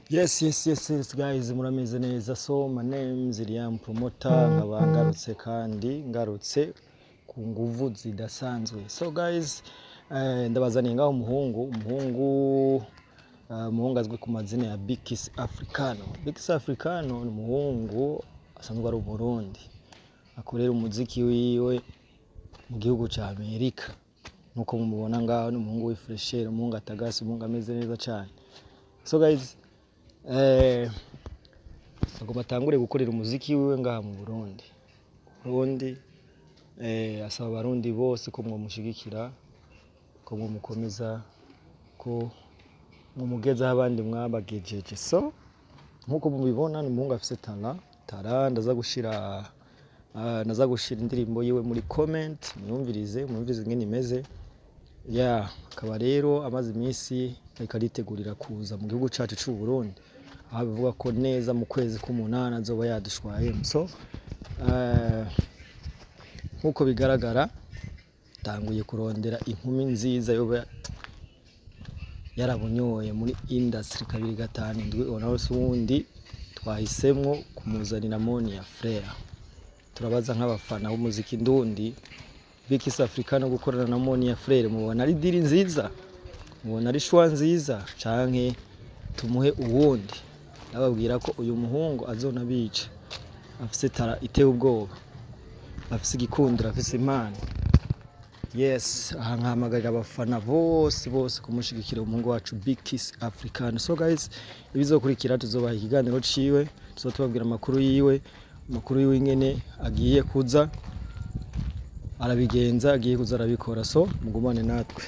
Yes guys, murameze neza. So my name is Liam Promoter, nkabangarutse kandi ngarutse ku nguvu zidasanzwe. So guys, ndabazaniye ngaho umuhungu azwi ku mazina ya Bikis Africano. Bikis Africano ni umuhungu asanzwe ari Burundi, akorera umuziki wiwe mu gihugu ca Amerika. Nuko mumubona ngaho ni umuhungu w'ifresher, umuhungu atagasi, umuhungu ameze neza cyane. So guys, agomba atangure gukorera umuziki wiwe ngaha mu Burundi. Asaba abarundi bose ko mwomushigikira, ko mwomukomeza, ko mwomugeza abandi mwabagejeje. So nkuko mubibona ni umuhungu afise talent. Ndaza gushira indirimbo yiwe muri comment, mwumvirize ngene imeze. Akaba rero amaze iminsi ariko aritegurira kuza mu gihugu cacu c'u Burundi, aho bivuga ko neza mu kwezi k'umunani azoba yadushwaye. So nkuko bigaragara tanguye kurondera inkumi nziza yoba yarabunyoye muri industry 2-5 ona ubundi twahisemwo kumuzanira Monia Frere. Turabaza nk'abafana b'umuziki ndundi, Bikis Africano gukorana na Monia Frere, mubona ari diri nziza, mubona ari shwa nziza, canke tumuhe uwundi? Ndababwira ko uyu muhungu azona bica, afise tara iteye ubwoba, afise igikundiro, afise impano. Ahangamagaga abafana bose kumushigikira umuhungu wacu Bikis Africano. So guys, ibizokurikira tuzobaha ikiganiro ciwe, tuzotubabwira amakuru yiwe ingene agiye kuza arabigenza, agiye kuza arabikora. So mugumane natwe.